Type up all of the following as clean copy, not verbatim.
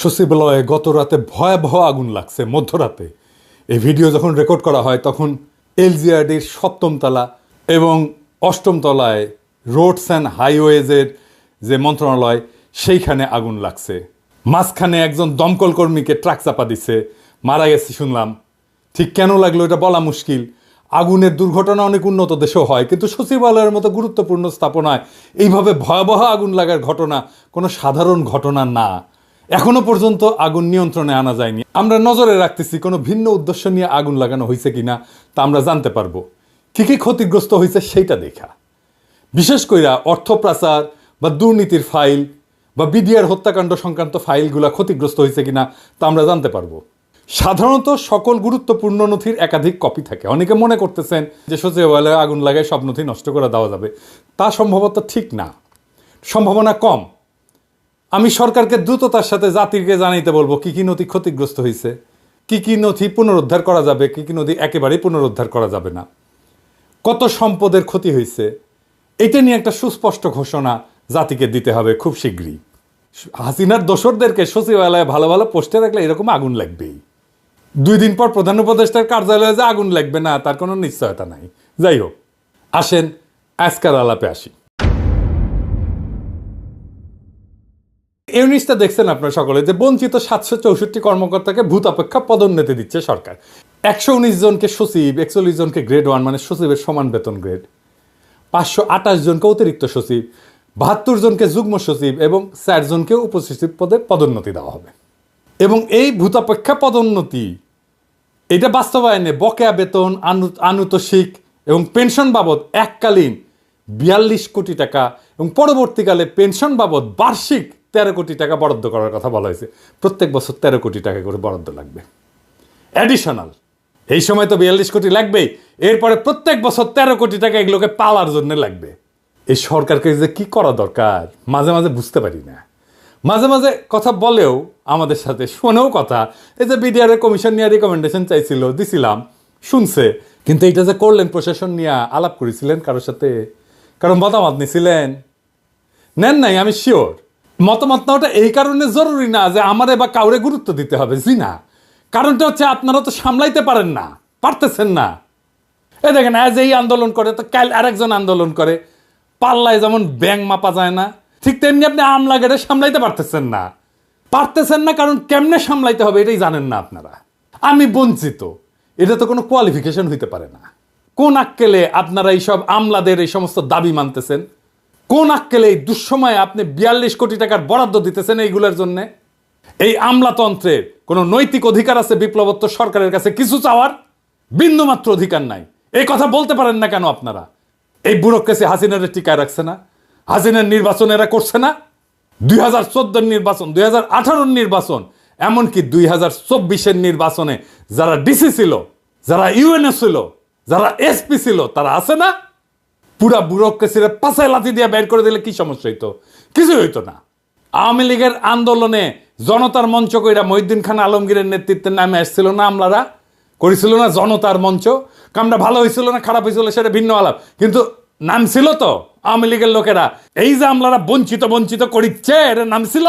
সচিবালয়ে গত রাতে ভয়াবহ আগুন লাগছে মধ্যরাতে। এই ভিডিও যখন রেকর্ড করা হয় তখন এলজিআরডির ৭ম তলা এবং ৮ম তলায় রোডস অ্যান্ড হাইওয়েজের যে মন্ত্রণালয় সেইখানে আগুন লাগছে। মাঝখানে একজন দমকল কর্মীকে ট্রাক চাপা দিছে, মারা গেছে শুনলাম। ঠিক কেন লাগলো এটা বলা মুশকিল। আগুনের দুর্ঘটনা অনেক উন্নত দেশেও হয়, কিন্তু সচিবালয়ের মতো গুরুত্বপূর্ণ স্থাপনায় এইভাবে ভয়াবহ আগুন লাগার ঘটনা কোনো সাধারণ ঘটনা না। এখনো পর্যন্ত আগুন নিয়ন্ত্রণে আনা যায়নি। আমরা নজরে রাখতেছি কোনো ভিন্ন উদ্দেশ্য নিয়ে আগুন লাগানো হয়েছে কিনা তা আমরা জানতে পারবো। কি কি ক্ষতিগ্রস্ত হয়েছে সেইটা দেখা, বিশেষ কইরা অর্থ পাচার বা দুর্নীতির ফাইল বা বিডিআর হত্যাকাণ্ড সংক্রান্ত ফাইলগুলা ক্ষতিগ্রস্ত হয়েছে কিনা তা আমরা জানতে পারবো। সাধারণত সকল গুরুত্বপূর্ণ নথির একাধিক কপি থাকে। অনেকে মনে করতেছেন যে সচিবালয়ে আগুন লাগায় সব নথি নষ্ট করে দেওয়া যাবে, তা সম্ভবত ঠিক না, সম্ভাবনা কম। আমি সরকারকে দ্রুততার সাথে জাতিকে জানাইতে বলবো কি কি নথি ক্ষতিগ্রস্ত হয়েছে, কি কি নথি পুনরুদ্ধার করা যাবে, কি কি নথি একেবারেই পুনরুদ্ধার করা যাবে না, কত সম্পদের ক্ষতি হয়েছে, এটা নিয়ে একটা সুস্পষ্ট ঘোষণা জাতিকে দিতে হবে খুব শীঘ্রই। হাসিনার দোসরদেরকে সচিবালয়ে ভালো ভালো পোস্টে রাখলে এরকম আগুন লাগবেই। 2 দিন পর প্রধান উপদেষ্টার কার্যালয়ে যে আগুন লাগবে না তার কোনো নিশ্চয়তা নাই। যাই হোক, আসেন আজকার আলাপে আসি। এই নিউজটা দেখছেন আপনারা সকলে যে বঞ্চিত 764 কর্মকর্তাকে ভূতাপেক্ষা পদোন্নতি দিচ্ছে সরকার। 119 জনকে সচিব, 41 জনকে গ্রেড 1 মানে সচিবের সমান বেতন গ্রেড, 528 জনকে অতিরিক্ত সচিব, 72 জনকে যুগ্ম সচিব এবং 4 জনকে উপসচিব পদে পদোন্নতি দেওয়া হবে। এবং এই ভূতাপেক্ষা পদোন্নতি এটা বাস্তবায়নে বকেয়া বেতন, আনুতোষিক এবং পেনশন বাবদ এককালীন 42 কোটি টাকা এবং পরবর্তীকালে পেনশন বাবদ বার্ষিক 13 কোটি টাকা বরাদ্দ করার কথা বলা হয়েছে। প্রত্যেক বছর 13 কোটি টাকা করে বরাদ্দ লাগবে অ্যাডিশনাল। এই সময় তো 42 কোটি লাগবেই, এরপরে প্রত্যেক বছর 13 কোটি টাকা এগুলোকে পাওয়ার জন্য লাগবে। এই সরকারকে যে কি করা দরকার মাঝে মাঝে বুঝতে পারি না। মাঝে মাঝে কথা বলেও আমাদের সাথে, শোনেও কথা। এই যে বিডিআর কমিশন নিয়ে রিকমেন্ডেশন চাইছিল, দিছিলাম, শুনছে, কিন্তু এইটা যে করলেন প্রশাসন নিয়ে আলাপ করেছিলেন কারোর সাথে, কারণ মতামত নিছিলেন? নেন নাই, আমি শিওর। মতামত নেওয়াটা এই কারণে জরুরি না যে আমারে বা কাউরে গুরুত্ব দিতে হবে, জি না। কারণটা হচ্ছে আপনারা তো সামলাইতে পারেন না, পারতেছেন না। এই দেখেন, আজ এই আন্দোলন করে তো কাল আরেকজন আন্দোলন করে। পাল্লায় যেমন ব্যাং মাপা যায় না, ঠিক তেমনি আপনি আমলাগেরে সামলাইতে পারতেছেন না। পারতেছেন না কারণ কেমনে সামলাইতে হবে এটাই জানেন না আপনারা। আমি বঞ্চিত, এটা তো কোনো কোয়ালিফিকেশন হইতে পারে না। কোন আক্কেলে আপনারা এইসব আমলাদের এই সমস্ত দাবি মানতেছেন? কোন আক্কেলে এই দুঃসময়ে আপনি 42 কোটি টাকার বরাদ্দ দিতেছেন এইগুলোর জন্যে? এই আমলাতন্ত্রের কোনো নৈতিক অধিকার আছে বিপ্লবোত্তর সরকারের কাছে কিছু চাওয়ার? বিন্দুমাত্র অধিকার নাই। এই কথা বলতে পারেন না কেন আপনারা? এই ব্যুরোক্রেসি হাসিনার টিকায় রাখছে না? হাসিনার নির্বাচন এরা করছে না? 2014 নির্বাচন, 2018 নির্বাচন, এমনকি 2024 নির্বাচনে যারা ডিসি ছিল, যারা ইউএনও ছিল, যারা এসপি ছিল, তারা আছে না? পুরা ব্যুরোক্রেসিরা পাশায় লাথি দিয়ে বের করে দিলে কি সমস্যা হইতো? কিছু হইতো না। আওয়ামী লীগের আন্দোলনে জনতার মঞ্চ কইরা মহিউদ্দিন খান আলমগীরের নেতৃত্বে নামে আসছিল না আমলারা, করেছিল না জনতার মঞ্চ। কামটা ভালো হয়েছিল না খারাপ হয়েছিল সেটা ভিন্ন আলাপ, কিন্তু নাম ছিল তো আওয়ামী লীগের লোকেরা। এই যে আমলারা বঞ্চিত বঞ্চিত করিচ্ছে, এর নাম ছিল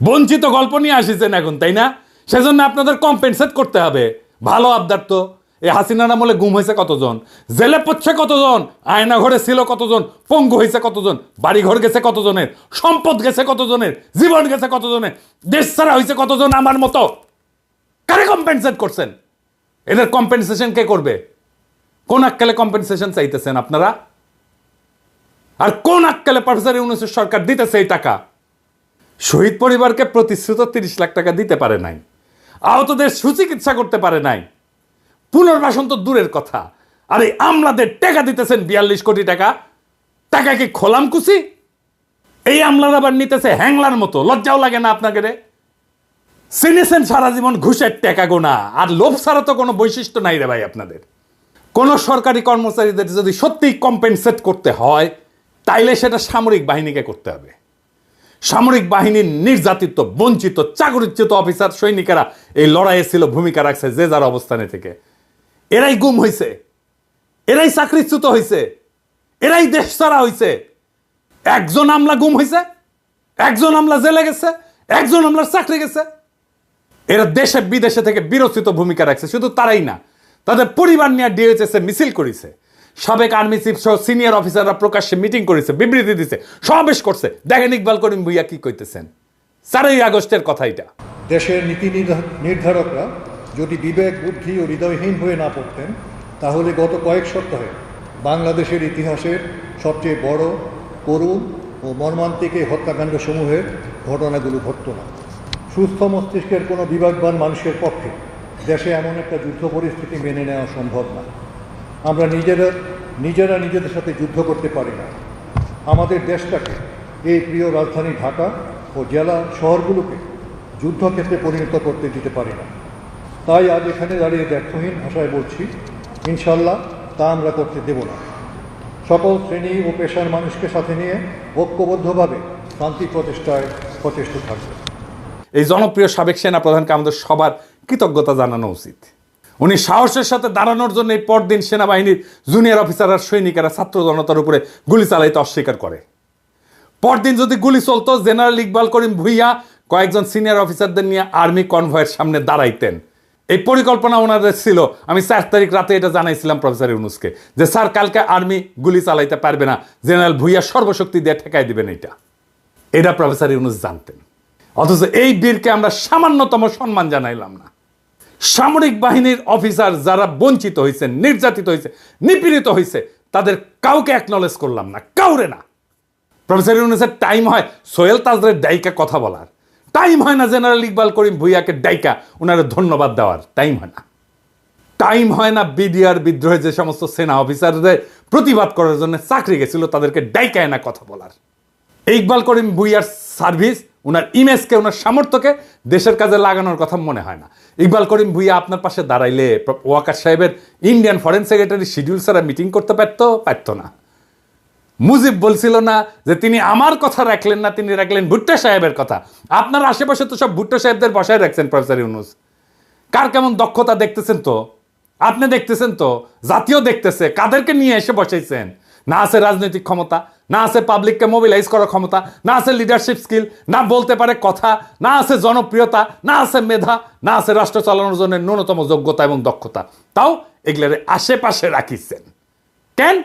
বঞ্চিত। গল্প নিয়ে আসিছেন এখন, তাই না? সেজন্য আপনাদের কম্পেনসেট করতে হবে। ভালো আবদার তো। এই হাসিনার আমলে গুম হয়েছে কতজন, জেলে পড়ছে কতজন, আয়না ঘরে ছিল কতজন, পঙ্গু হয়েছে কতজন, বাড়িঘর গেছে কতজনের, সম্পদ গেছে কতজনের, জীবন গেছে কতজনের, দেশ ছাড়া হয়েছে কতজন আমার মতো। কারে কম্পেনসেট করছেন? এদের কম্পেনসেশন কে করবে? কোন আক্কেলে কম্পেনসেশন চাইতেছেন আপনারা? আর কোন আক্কেলে প্রফেসর ইউনূসের সরকার দিতেছে এই টাকা? শহীদ পরিবারকে প্রতিশ্রুত 30 লাখ টাকা দিতে পারে নাই, আহতদের সুচিকিৎসা করতে পারে নাই, পুনর্বাসন তো দূরের কথা। আর এই আমলাদের টাকা দিতেছেন 42 কোটি টাকা। টাকা কি খোলাম কুচি? এই আমলার আবার নিতেছে হ্যাংলার মতো। লজ্জাও লাগে না আপনাকে? চিনেছেন সারা জীবন ঘুষের টাকা গোনা, আর লোভ ছাড়া তো কোনো বৈশিষ্ট্য নাই রে ভাই আপনাদের। কোন সরকারি কর্মচারীদের যদি সত্যিই কম্পেনসেট করতে হয় তাইলে সেটা সামরিক বাহিনীকে করতে হবে। সামরিক বাহিনীর নির্যাতিত, বঞ্চিত, চাকরিচ্যুত অফিসার সৈনিকেরা এই লড়াইয়ে ছিল, ভূমিকা রাখছে যে যার অবস্থানে থেকে। এরাই গুম হয়েছে, এরাই চাকরিচ্যুত হয়েছে, এরাই দেশ ছাড়া হয়েছে। একজন আমলা গুম হয়েছে, একজন আমলা জেলে গেছে, একজন আমলার চাকরি গেছে। এরা দেশে বিদেশে থেকে বিরচিত ভূমিকা রাখছে। শুধু তারাই না, তাদের পরিবার নিয়ে ডিএইচএস মিছিল করেছে, সাবেক আর্মি চিফ সহ সিনিয়র অফিসাররা প্রকাশ্যে মিটিং করেছে, বিবৃতি দিছে, সমাবেশ করছে। দেখেন ইকবাল করিম ভুইয়া কি কইতেছেন। 4ই আগস্টের কথা এটা। দেশের নীতি নির্ধারকরা যদি বিবেক বুদ্ধি ও হৃদয়হীন হয়ে না পড়তেন, তাহলে গত কয়েক সপ্তাহে বাংলাদেশের ইতিহাসের সবচেয়ে বড়, করুণ ও মর্মান্তিক এই হত্যাকাণ্ড সমূহের ঘটনাগুলো ঘটত না। সুস্থ মস্তিষ্কের কোনো বিবেকবান মানুষের পক্ষে দেশে এমন একটা যুদ্ধ পরিস্থিতি মেনে নেওয়া সম্ভব না। আমরা নিজেরা নিজেদের সাথে যুদ্ধ করতে পারি না। আমাদের দেশটাকে, এই প্রিয় রাজধানী ঢাকা ও জেলা শহরগুলোকে যুদ্ধক্ষেত্রে পরিণত করতে দিতে পারি না। তাই আজ এখানে দাঁড়িয়ে ব্যর্থহীন ভাষায় বলছি, ইনশাল্লাহ তা আমরা করতে দেব না। সকল শ্রেণী ও পেশার মানুষকে সাথে নিয়ে ঐক্যবদ্ধভাবে শান্তি প্রতিষ্ঠায় প্রচেষ্ট থাকবে। এই জনপ্রিয় সাবেক সেনা প্রধানকে আমাদের সবার কৃতজ্ঞতা জানানো উচিত। উনি সাহসের সাথে দাঁড়ানোর জন্য এই পরদিন সেনাবাহিনীর জুনিয়র অফিসার আর সৈনিকেরা ছাত্র জনতার উপরে গুলি চালাইতে অস্বীকার করে। পরদিন যদি গুলি চলতো, জেনারেল ইকবাল করিম ভুইয়া কয়েকজন সিনিয়র অফিসারদের নিয়ে আর্মি কনভয়ের সামনে দাঁড়াইতেন। এই পরিকল্পনা ওনাদের ছিল। আমি 4 তারিখ রাতে এটা জানাইছিলাম প্রফেসর ইউনূসকে যে স্যার, কালকে আর্মি গুলি চালাইতে পারবে না, জেনারেল ভুইয়া সর্বশক্তি দিয়ে ঠেকাই দিবেন। এটা প্রফেসর ইউনূস জানতেন। অথচ এই বীরকে আমরা সামান্যতম সম্মান জানাইলাম না। সামরিক বাহিনীর অফিসার যারা বঞ্চিত হয়েছে, নির্যাতিত হয়েছে, নিপীড়িত হয়েছে, তাদের কাউকে অ্যাকনলেজ করলাম না, কাউরে না। প্রফেসর ইউনূসের টাইম হয় সোহেল তাজরের ডাইকা কথা বলার, টাইম হয় না জেনারেল ইকবাল করিম ভুইয়াকে ডাইকা ওনারা ধন্যবাদ দেওয়ার, টাইম হয় না। টাইম হয় না বিডিআর বিদ্রোহে যে সমস্ত সেনা অফিসারদের প্রতিবাদ করার জন্য চাকরি গেছিল তাদেরকে ডাইকায় না কথা বলার। ইকবাল করিম ভুইয়ার সার্ভিস, ওনার ইমেজকে, ওনার সামর্থ্যকে দেশের কাজে লাগানোর কথা মনে হয় না। ইকবাল করিম ভুইয়া আপনার পাশে দাঁড়াইলে ওয়াকার সাহেবের ইন্ডিয়ান ফরেন সেক্রেটারি শিডিউল ছাড়া মিটিং করতে পারতো না। মুজিব বলছিল না যে তিনি আমার কথা রাখলেন না, তিনি রাখলেন ভুট্টো সাহেবের কথা। আপনার আশেপাশে তো সব ভুট্টো সাহেবদের বসায় রাখছেন প্রফেসর ইউনূস। কার কেমন দক্ষতা দেখতেছেন তো, আপনি দেখতেছেন তো, জাতীয় দেখতেছে। কাদেরকে নিয়ে এসে বসাইছেন? না আছে রাজনৈতিক ক্ষমতা, না আছে পাবলিককে মোবিলাইজ করার ক্ষমতা, না আছে লিডারশিপ স্কিল, না বলতে পারে কথা, না আছে জনপ্রিয়তা, না আছে মেধা, না আছে রাষ্ট্র চালানোর জন্য ন্যূনতম যোগ্যতা এবং দক্ষতা। তাও এগুলোর আশেপাশে রাখিছেন কেন?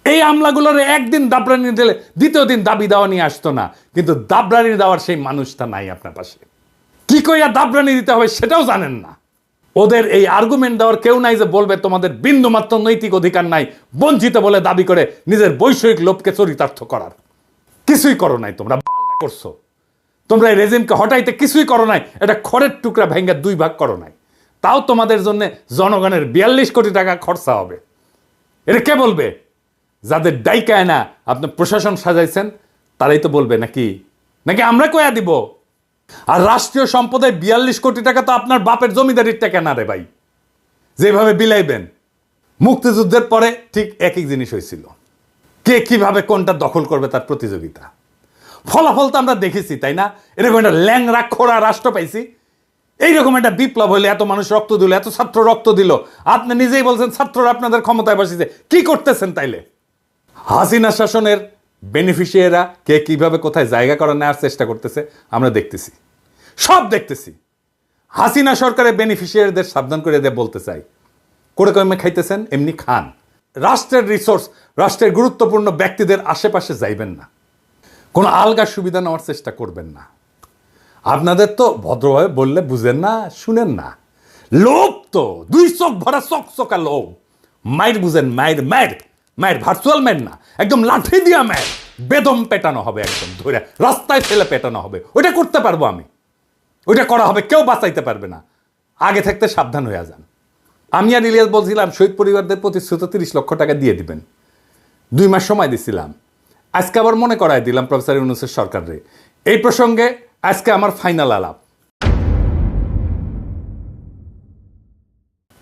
এই আমলাগুলোর একদিন দাবরানি দিলে দ্বিতীয় দিন দাবি দেওয়া নিয়ে আসতো না। কিন্তু দাবরানি দেওয়ার সেই মানুষটা নাই আপনার পাশে। কি কইয়া দাবরানি দিতে হবে সেটাও জানেন না। ওদের এই আর্গুমেন্ট দেওয়ার কেউ নাই যে বলবে তোমাদের বিন্দুমাত্র নৈতিক অধিকার নাই বঞ্চিত বলে দাবি করে নিজের বৈষয়িক লোভকে চরিতার্থ করার। কিছুই করো নাই তোমরা, করছো তোমরা এই রেজিমকে হটাইতে কিছুই করো নাই। এটা খড়ের টুকরা ভেঙ্গে 2 ভাগ করো নাই। তাও তোমাদের জন্য জনগণের 42 কোটি টাকা খরচা হবে। এটা কে বলবে? যাদের ডাইকায় না আপনি প্রশাসন সাজাইছেন তারাই তো বলবে, নাকি আমরা কয়া দিব? আর রাষ্ট্রীয় সম্পদে 42 কোটি টাকা তো আপনার বাপের জমিদারির টাকা না রে ভাই, যেভাবে বিলাইবেন। মুক্তিযুদ্ধের পরে ঠিক একই জিনিস হয়েছিল, কে কিভাবে কোনটা দখল করবে তার প্রতিযোগিতা। ফলাফল তো আমরা দেখেছি, তাই না? এরকম একটা ল্যাংরা খোড়া রাষ্ট্র পাইছি। এইরকম একটা বিপ্লব হইলে এত মানুষ রক্ত দিল, এত ছাত্র রক্ত দিল। আপনি নিজেই বলছেন ছাত্ররা আপনাদের ক্ষমতায় বসেছে। কি করতেছেন তাইলে? হাসিনা শাসনের বেনিফিশিয়ারিরা কে কিভাবে কোথায় জায়গা করে নেওয়ার চেষ্টা করতেছে আমরা দেখতেছি, সব দেখতেছি। হাসিনা সরকারের বেনিফিশিয়ারিদের সাবধান করে দিয়ে বলতে চাই, করে কমে খাইতেছেন এমনি খান। রাষ্ট্রের রিসোর্স, রাষ্ট্রের গুরুত্বপূর্ণ ব্যক্তিদের আশেপাশে যাইবেন না, কোনো আলগা সুবিধা নেওয়ার চেষ্টা করবেন না। আপনাদের তো ভদ্রভাবে বললে বুঝেন না, শুনেন না। লোভ তো 2 চোখ ভরা চকচকা লোভ। মায়ের বুঝেন, মায়ের ভার্চুয়াল মায়ের না, একদম লাঠি দিয়া মায়ের বেদম পেটানো হবে, একদম ধরে রাস্তায় ফেলে পেটানো হবে। ওইটা করতে পারবো আমি, ওইটা করা হবে, কেউ বাঁচাইতে পারবে না। আগে থাকতে সাবধান হয়ে যান। আমি আর ইলিয়াস বলছিলাম শহীদ পরিবারদের প্রতিশ্রুত 30 লক্ষ টাকা দিয়ে দিবেন, 2 মাস সময় দিছিলাম। আজকে আবার মনে করাই দিলাম প্রফেসর ইউনূসের সরকারে। এই প্রসঙ্গে আজকে আমার ফাইনাল আলাপ।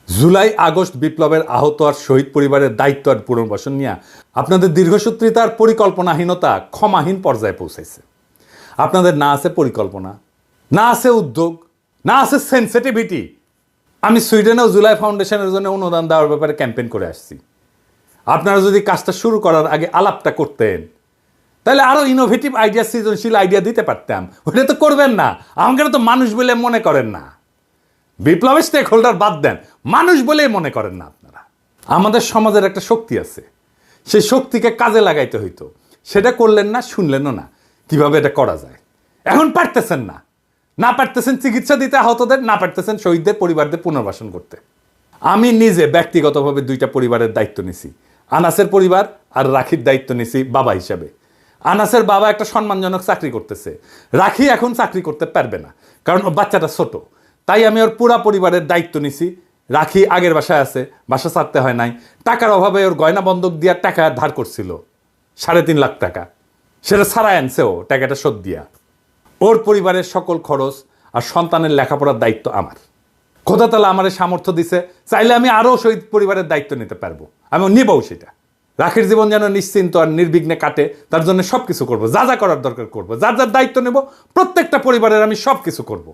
জুলাই আগস্ট বিপ্লবের আহত আর শহীদ পরিবারের দায়িত্ব আর পুনর্বাসন নিয়ে আপনাদের দীর্ঘসূত্রিতার পরিকল্পনাহীনতা ক্ষমাহীন পর্যায়ে পৌঁছাইছে। আপনাদের না আছে পরিকল্পনা, না আছে উদ্যোগ, না আছে সেন্সিটিভিটি। আমি সুইডেনেও জুলাই ফাউন্ডেশনের জন্য অনুদান দেওয়ার ব্যাপারে ক্যাম্পেইন করে আসছি। আপনারা যদি কাজটা শুরু করার আগে আলাপটা করতেন, তাহলে আরো ইনোভেটিভ আইডিয়া, সৃজনশীল আইডিয়া দিতে পারতাম। ওটা তো করবেন না, আমাকে তো মানুষ বলে মনে করেন না। বিপ্লবের স্টেক হোল্ডার বাদ দেন, মানুষ বলেই মনে করেন না আপনারা। আমাদের সমাজের একটা শক্তি আছে, সেই শক্তিকে কাজে লাগাইতে হইতো, সেটা করলেন না, শুনলেনও না কিভাবে এটা করা যায়। এখন পারতেছেন না, না পারতেছেন চিকিৎসা দিতে আহতদের, না পারতেছেন শহীদদের পরিবারদের পুনর্বাসন করতে। আমি নিজে ব্যক্তিগতভাবে 2টা পরিবারের দায়িত্ব নিছি, আনাসের পরিবার আর রাখির দায়িত্ব নিছি বাবা হিসাবে। আনাসের বাবা একটা সম্মানজনক চাকরি করতেছে, রাখি এখন চাকরি করতে পারবে না, কারণ ওর বাচ্চাটা ছোট। তাই আমি ওর পুরা পরিবারের দায়িত্ব নিছি। রাখি আগের বাসায় আছে, বাসা ছাড়তে হয় নাই, টাকার অভাবে ওর গয়না বন্ধক দিয়ে টাকা ধার করছিল 3.5 লাখ টাকা, সেটা ছাড়াই আনছে ও টাকাটা শোধ দিয়া। ওর পরিবারের সকল খরচ আর সন্তানের লেখাপড়ার দায়িত্ব আমার। খোদা তাআলা আমার সামর্থ্য দিছে, চাইলে আমি আরও শহীদ পরিবারের দায়িত্ব নিতে পারবো, আমি নিবও সেটা। রাখির জীবন যেন নিশ্চিন্ত আর নির্বিঘ্নে কাটে, তার জন্য সব কিছু করবো, যা যা করার দরকার করবো, যার যার দায়িত্ব নেব, প্রত্যেকটা পরিবারের আমি সব কিছু করবো।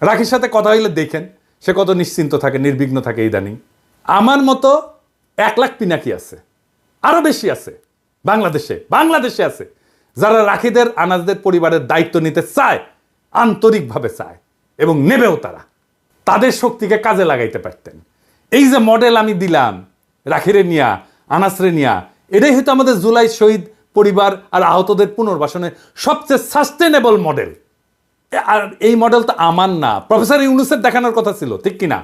রাখির সাথে কথা হইলে দেখেন সে কত নিশ্চিন্ত থাকে, নির্বিঘ্ন থাকে। ইদানিং আমার মতো 1 লাখ পিনাকি আছে, আরো বেশি আছে বাংলাদেশে আছে, যারা রাখিদের আনাজদের পরিবারের দায়িত্ব নিতে চায়, আন্তরিকভাবে চায় এবং নেবেও তারা। তাদের শক্তিকে কাজে লাগাইতে পারতেন। এই যে মডেল আমি দিলাম রাখিরে নিয়া, আনাসরে নিয়া, এটাই হয়তো আমাদের জুলাই শহীদ পরিবার আর আহতদের পুনর্বাসনের সবচেয়ে সাস্টেনেবল মডেল। আর এই মডেল তো আমার না, প্রফেসর ইউনূসের দেখানোর কথা ছিল, ঠিক কিনা?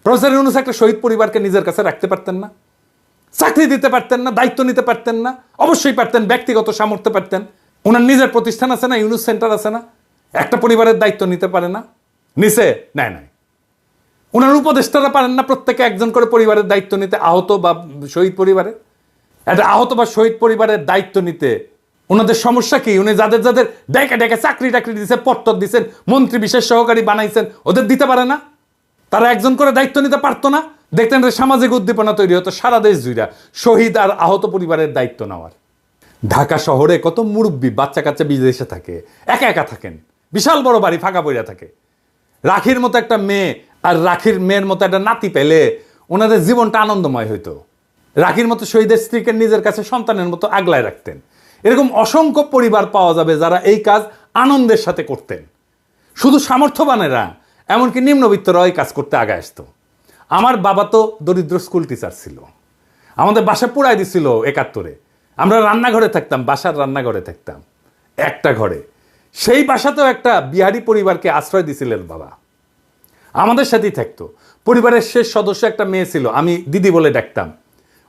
প্রফেসর ইউনূস একটা শহীদ পরিবারকে নিজের কাছে রাখতে পারতেন না? চাকরি দিতে পারতেন না? দায়িত্ব নিতে পারতেন না? অবশ্যই পারতেন, ব্যক্তিগত সামর্থ্য পারতেন। ওনার নিজের প্রতিষ্ঠান আছে না, ইউনূস সেন্টার আছে না? একটা পরিবারের দায়িত্ব নিতে পারে না? নিছে? নাই। ওনার উপদেষ্টারা পারেন না প্রত্যেকে একজন করে পরিবারের দায়িত্ব নিতে, আহত বা শহীদ পরিবারের? একটা আহত বা শহীদ পরিবারের দায়িত্ব নিতে ওনাদের সমস্যা কি? উনি যাদের যাদের ডেকে চাকরি দিয়েছেন, পত্তর দিয়েছেন, মন্ত্রী বিশেষ সহকারী বানাইছেন, ওদের দিতে পারে না? তারা একজন করে দায়িত্ব নিতে পারতো না? দেখতেন সামাজিক উদ্দীপনা তৈরি হতো সারা দেশ জুড়ে শহীদ আর আহত পরিবারের দায়িত্ব নেওয়ার। ঢাকা শহরে কত মুরব্বী বাচ্চা কাচ্চা বিদেশে থাকে, একা থাকেন, বিশাল বড় বাড়ি ফাঁকা পড়ে থাকে। রাখির মতো একটা মেয়ে আর রাখির মেয়ের মতো একটা নাতি পেলে ওনাদের জীবনটা আনন্দময় হইতো। রাখির মতো শহীদের স্ত্রীকে নিজের কাছে সন্তানের মতো আগলায় রাখতেন। এরকম অসংখ্য পরিবার পাওয়া যাবে যারা এই কাজ আনন্দের সাথে করতেন। শুধু সামর্থ্যবানেরা, এমনকি নিম্নবিত্তরাও এই কাজ করতে আগে আসতো। আমার বাবা তো দরিদ্র স্কুল টিচার ছিল, আমাদের বাসা পুরাই দিছিল 71-এ। আমরা রান্নাঘরে থাকতাম, বাসার রান্নাঘরে থাকতাম একটা ঘরে। সেই বাসাতেও একটা বিহারি পরিবারকে আশ্রয় দিছিলেন বাবা, আমাদের সাথেই থাকতো। পরিবারের শেষ সদস্য একটা মেয়ে ছিল, আমি দিদি বলে ডাকতাম।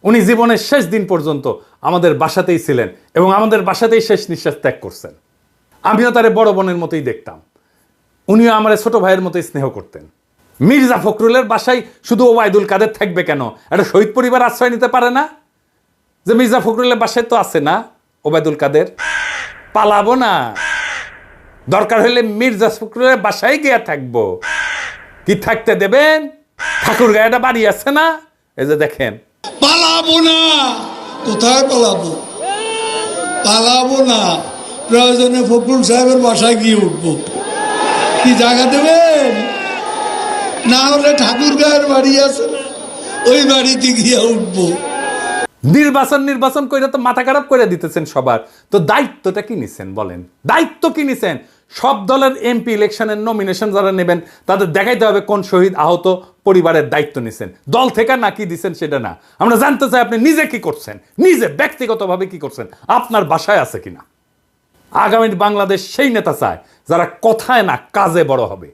উনি জীবনের শেষ দিন পর্যন্ত আমাদের বাসাতেই ছিলেন এবং আমাদের বাসাতেই শেষ নিঃশ্বাস ত্যাগ করছেন। আমিও তারে বড় বোনের মতোই দেখতাম, উনিও আমার ছোট ভাইয়ের মতোই স্নেহ করতেন। মির্জা ফখরুলের বাসায় শুধু ওবায়দুল কাদের থাকবে কেন? একটা শহীদ পরিবার আশ্রয় নিতে পারে না? যে মির্জা ফখরুলের বাসায় তো আছে না ওবায়দুল কাদের, পালাবো না? দরকার হলে মির্জা ফখরুলের বাসায় গিয়ে থাকবো। কি থাকতে দেবেন? ঠাকুর গায়েটা বাড়ি আছে না, এই যে দেখেন। পালাবো না, কোথায় পালাবো না, প্রয়োজনে ফখরুল সাহেবের বাসায় গিয়ে উঠবো। কি জায়গা দেবেন? না হলে ঠাকুর গায়ের বাড়ি আছে না, ওই বাড়িতে গিয়ে উঠবো। নির্বাচন করে তো মাথা খারাপ করে দিতেছেন সবার। তো দায়িত্বটা কি নিছেন বলেন? দায়িত্ব কি নিছেন? সব দলের এমপি ইলেকশনের নমিনেশন যারা নেবেন তাদের দেখাইতে হবে কোন শহীদ আহত পরিবারের দায়িত্ব নিছেন। দল থেকে না কি দিচ্ছেন সেটা না, আমরা জানতে চাই আপনি নিজে কি করছেন, নিজে ব্যক্তিগতভাবে কি করছেন, আপনার বাসায় আছে কিনা। আগামী বাংলাদেশ সেই নেতা চায় যারা কথায় না কাজে বড় হবে।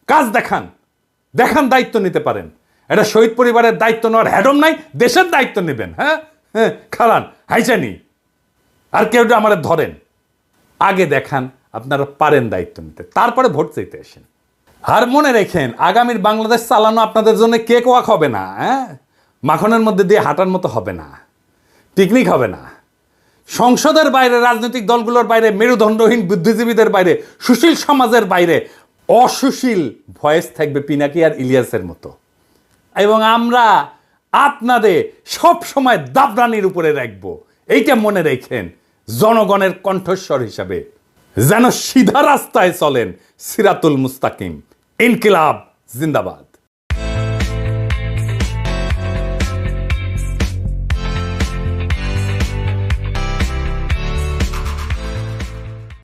কাজ দেখান, দায়িত্ব নিতে পারেন। এটা শহীদ পরিবারের দায়িত্ব নেওয়ার হ্যাডম নাই, দেশের দায়িত্ব নেবেন। হ্যাঁ, খারান হাইচানি আর কেউ আমার ধরেন, আগে দেখান আপনারা পারেন দায়িত্ব নিতে, তারপরে ভোট চাইতে আসেন। আর মনে রেখেন, আগামীর বাংলাদেশ চালানো আপনাদের জন্য কেক ওয়াক হবে না, মাখনের মধ্যে দিয়ে হাঁটার মতো হবে না, পিকনিক হবে না। সংসদের বাইরে, রাজনৈতিক দলগুলোর বাইরে, মেরুদণ্ডহীন বুদ্ধিজীবীদের বাইরে, সুশীল সমাজের বাইরে অসুশীল ভয়েস থাকবে পিনাকি আর ইলিয়াসের মতো। এবং আমরা আপনাদের সব সময় দাবরানির উপরে রাখবো, এইটা মনে রেখেন। জনগণের কণ্ঠস্বর হিসাবে যেন সিধা রাস্তায় চলেন, সিরাতুল মুস্তাকিম। ইনকিলাব জিন্দাবাদ।